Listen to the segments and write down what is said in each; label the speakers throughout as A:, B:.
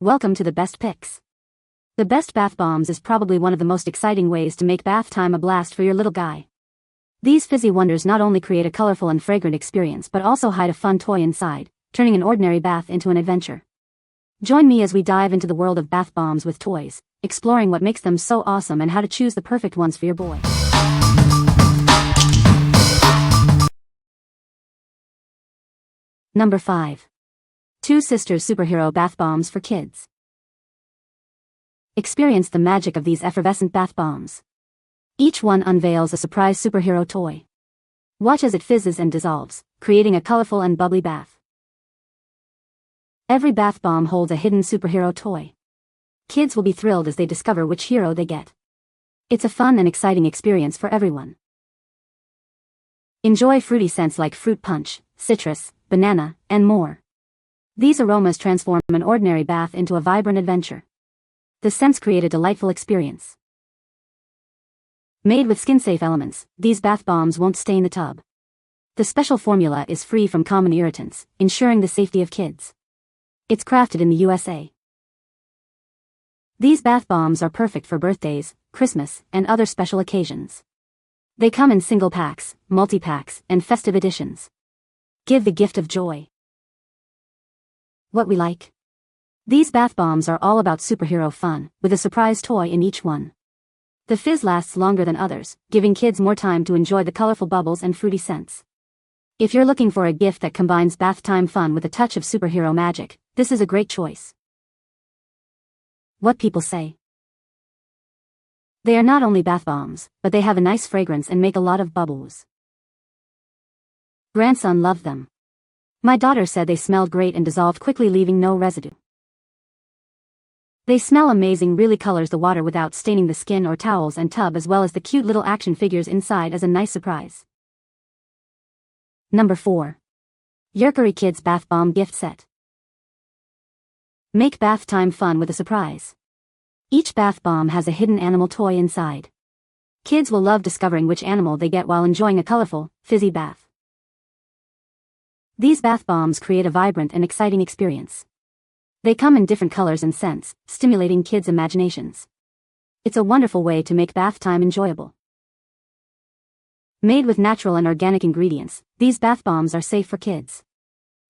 A: Welcome to the best picks. The best bath bombs is probably one of the most exciting ways to make bath time a blast for your little guy. These fizzy wonders not only create a colorful and fragrant experience but also hide a fun toy inside, turning an ordinary bath into an adventure. Join me as we dive into the world of bath bombs with toys, exploring what makes them so awesome and how to choose the perfect ones for your boy. Number 5. Two Sisters Superhero Bath Bombs for Kids. Experience the magic of these effervescent bath bombs. Each one unveils a surprise superhero toy. Watch as it fizzes and dissolves, creating a colorful and bubbly bath. Every bath bomb holds a hidden superhero toy. Kids will be thrilled as they discover which hero they get. It's a fun and exciting experience for everyone. Enjoy fruity scents like fruit punch, citrus, banana, and more. These aromas transform an ordinary bath into a vibrant adventure. The scents create a delightful experience. Made with skin-safe elements, these bath bombs won't stain the tub. The special formula is free from common irritants, ensuring the safety of kids. It's crafted in the USA. These bath bombs are perfect for birthdays, Christmas, and other special occasions. They come in single packs, multi-packs, and festive editions. Give the gift of joy. What we like. These bath bombs are all about superhero fun, with a surprise toy in each one. The fizz lasts longer than others, giving kids more time to enjoy the colorful bubbles and fruity scents. If you're looking for a gift that combines bath time fun with a touch of superhero magic, this is a great choice. What people say. They are not only bath bombs, but they have a nice fragrance and make a lot of bubbles. Grandson loved them. My daughter said they smelled great and dissolved quickly, leaving no residue. They smell amazing, really colors the water without staining the skin or towels and tub, as well as the cute little action figures inside as a nice surprise. Number 4. Yerkery Kids Bath Bomb Gift Set. Make bath time fun with a surprise. Each bath bomb has a hidden animal toy inside. Kids will love discovering which animal they get while enjoying a colorful, fizzy bath. These bath bombs create a vibrant and exciting experience. They come in different colors and scents, stimulating kids' imaginations. It's a wonderful way to make bath time enjoyable. Made with natural and organic ingredients, these bath bombs are safe for kids.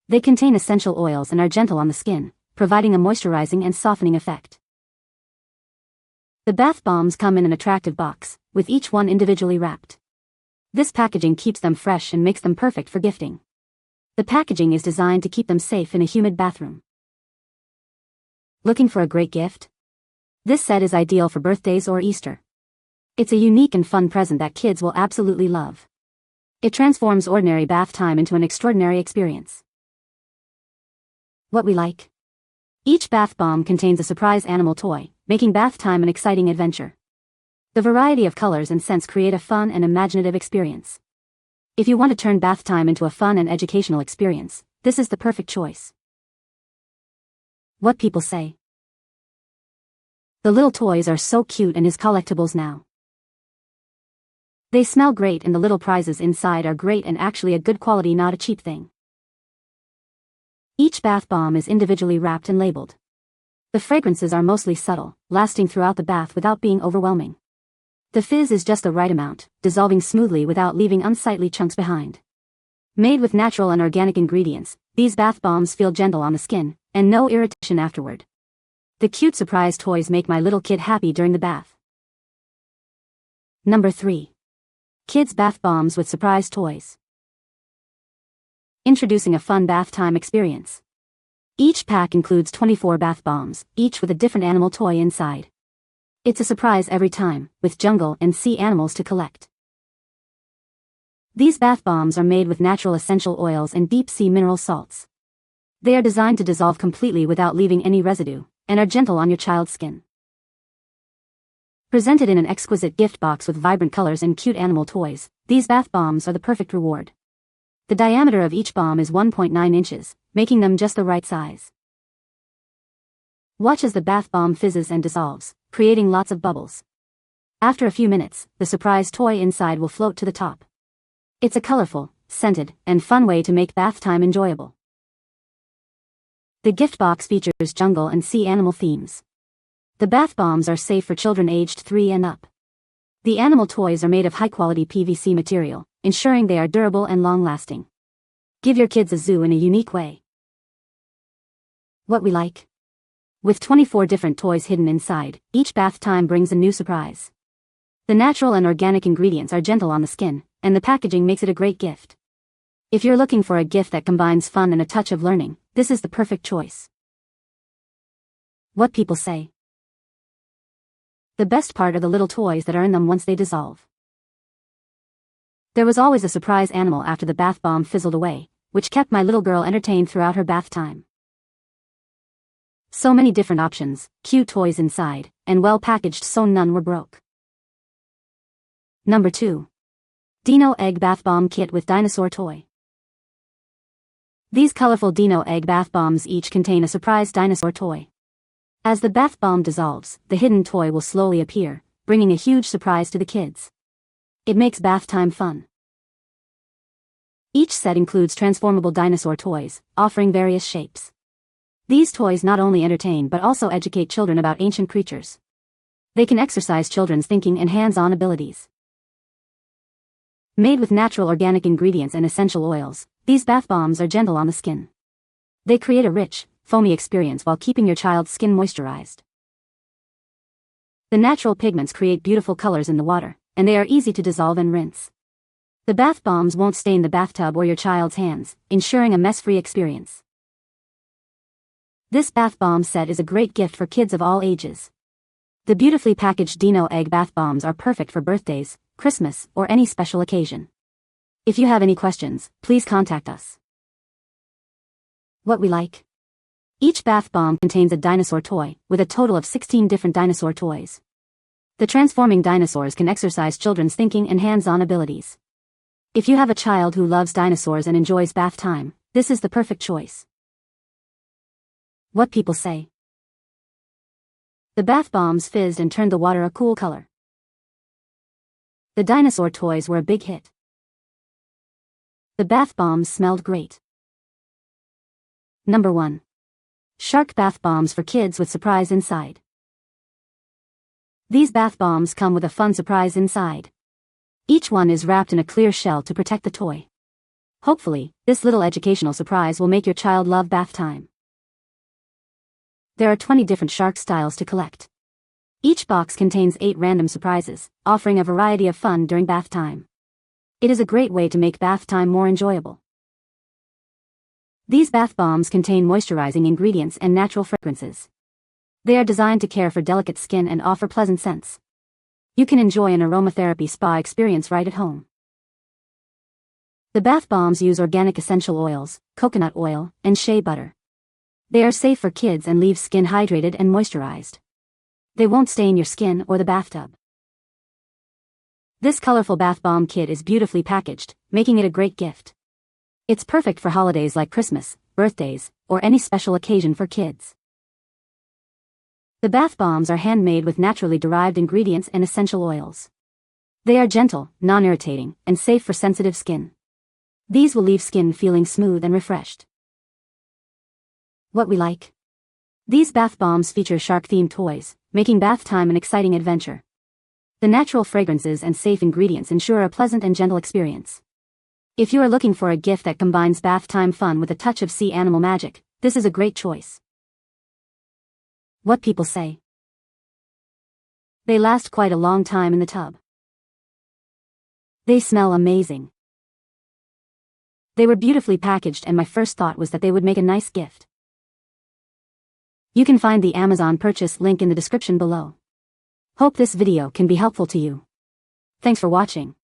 A: They contain essential oils and are gentle on the skin, providing a moisturizing and softening effect. The bath bombs come in an attractive box, with each one individually wrapped. This packaging keeps them fresh and makes them perfect for gifting. The packaging is designed to keep them safe in a humid bathroom. Looking for a great gift? This set is ideal for birthdays or Easter. It's a unique and fun present that kids will absolutely love. It transforms ordinary bath time into an extraordinary experience. What we like. Each bath bomb contains a surprise animal toy, making bath time an exciting adventure. The variety of colors and scents create a fun and imaginative experience. If you want to turn bath time into a fun and educational experience, this is the perfect choice. What people say. The little toys are so cute and his collectibles now. They smell great and the little prizes inside are great and actually a good quality, not a cheap thing. Each bath bomb is individually wrapped and labeled. The fragrances are mostly subtle, lasting throughout the bath without being overwhelming. The fizz is just the right amount, dissolving smoothly without leaving unsightly chunks behind. Made with natural and organic ingredients, these bath bombs feel gentle on the skin, and no irritation afterward. The cute surprise toys make my little kid happy during the bath. Number 3. Kids Bath Bombs with Surprise Toys. Introducing a fun bath time experience. Each pack includes 24 bath bombs, each with a different animal toy inside. It's a surprise every time, with jungle and sea animals to collect. These bath bombs are made with natural essential oils and deep sea mineral salts. They are designed to dissolve completely without leaving any residue, and are gentle on your child's skin. Presented in an exquisite gift box with vibrant colors and cute animal toys, these bath bombs are the perfect reward. The diameter of each bomb is 1.9 inches, making them just the right size. Watch as the bath bomb fizzes and dissolves, creating lots of bubbles. After a few minutes, the surprise toy inside will float to the top. It's a colorful, scented, and fun way to make bath time enjoyable. The gift box features jungle and sea animal themes. The bath bombs are safe for children aged 3 and up. The animal toys are made of high-quality PVC material, ensuring they are durable and long-lasting. Give your kids a zoo in a unique way. What we like. With 24 different toys hidden inside, each bath time brings a new surprise. The natural and organic ingredients are gentle on the skin, and the packaging makes it a great gift. If you're looking for a gift that combines fun and a touch of learning, this is the perfect choice. What people say. The best part are the little toys that are in them once they dissolve. There was always a surprise animal after the bath bomb fizzled away, which kept my little girl entertained throughout her bath time. So many different options, cute toys inside, and well packaged so none were broke. Number 2. Dino Egg Bath Bomb Kit with Dinosaur Toy. These colorful Dino Egg Bath Bombs each contain a surprise dinosaur toy. As the bath bomb dissolves, the hidden toy will slowly appear, bringing a huge surprise to the kids. It makes bath time fun. Each set includes transformable dinosaur toys, offering various shapes. These toys not only entertain but also educate children about ancient creatures. They can exercise children's thinking and hands-on abilities. Made with natural organic ingredients and essential oils, these bath bombs are gentle on the skin. They create a rich, foamy experience while keeping your child's skin moisturized. The natural pigments create beautiful colors in the water, and they are easy to dissolve and rinse. The bath bombs won't stain the bathtub or your child's hands, ensuring a mess-free experience. This bath bomb set is a great gift for kids of all ages. The beautifully packaged Dino Egg Bath Bombs are perfect for birthdays, Christmas, or any special occasion. If you have any questions, please contact us. What we like. Each bath bomb contains a dinosaur toy, with a total of 16 different dinosaur toys. The transforming dinosaurs can exercise children's thinking and hands-on abilities. If you have a child who loves dinosaurs and enjoys bath time, this is the perfect choice. What people say. The bath bombs fizzed and turned the water a cool color. The dinosaur toys were a big hit. The bath bombs smelled great. Number 1. Shark Bath Bombs for kids with surprise inside. These bath bombs come with a fun surprise inside. Each one is wrapped in a clear shell to protect the toy. Hopefully, this little educational surprise will make your child love bath time. There are 20 different shark styles to collect. Each box contains 8 random surprises, offering a variety of fun during bath time. It is a great way to make bath time more enjoyable. These bath bombs contain moisturizing ingredients and natural fragrances. They are designed to care for delicate skin and offer pleasant scents. You can enjoy an aromatherapy spa experience right at home. The bath bombs use organic essential oils, coconut oil, and shea butter. They are safe for kids and leave skin hydrated and moisturized. They won't stain your skin or the bathtub. This colorful bath bomb kit is beautifully packaged, making it a great gift. It's perfect for holidays like Christmas, birthdays, or any special occasion for kids. The bath bombs are handmade with naturally derived ingredients and essential oils. They are gentle, non-irritating, and safe for sensitive skin. These will leave skin feeling smooth and refreshed. What we like. These bath bombs feature shark-themed toys, making bath time an exciting adventure. The natural fragrances and safe ingredients ensure a pleasant and gentle experience. If you are looking for a gift that combines bath time fun with a touch of sea animal magic, this is a great choice. What people say. They last quite a long time in the tub. They smell amazing. They were beautifully packaged and my first thought was that they would make a nice gift. You can find the Amazon purchase link in the description below. Hope this video can be helpful to you. Thanks for watching.